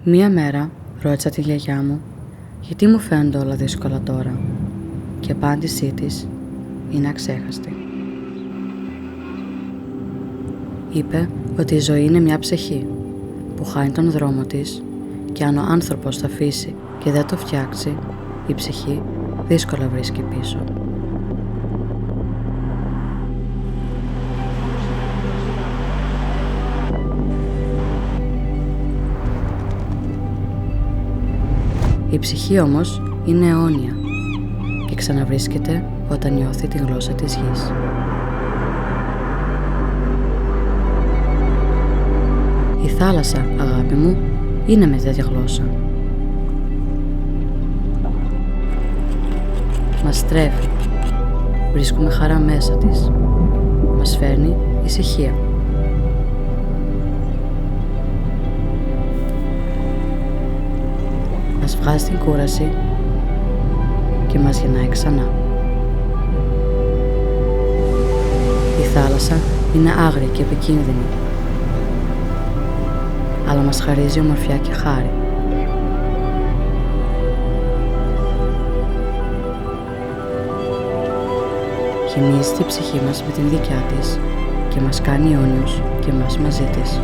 Μία μέρα ρώτησα τη γιαγιά μου γιατί μου φαίνονται όλα δύσκολα τώρα και η απάντησή της είναι αξέχαστη. Είπε ότι η ζωή είναι μια ψυχή που χάνει τον δρόμο της και αν ο άνθρωπος τα αφήσει και δεν το φτιάξει, η ψυχή δύσκολα βρίσκει πίσω. Η ψυχή όμως είναι αιώνια και ξαναβρίσκεται όταν νιώθει τη γλώσσα της γης. Η θάλασσα, αγάπη μου, είναι με τέτοια γλώσσα. Μας τρέφει, βρίσκουμε χαρά μέσα της, μας φέρνει ησυχία. Μας βγάζει την κούραση και μας γεννάει ξανά. Η θάλασσα είναι άγρια και επικίνδυνη, αλλά μας χαρίζει ομορφιά και χάρη. Γεμίζει τη ψυχή μας με την δικιά της και μας κάνει αιώνιους και μας μαζί της.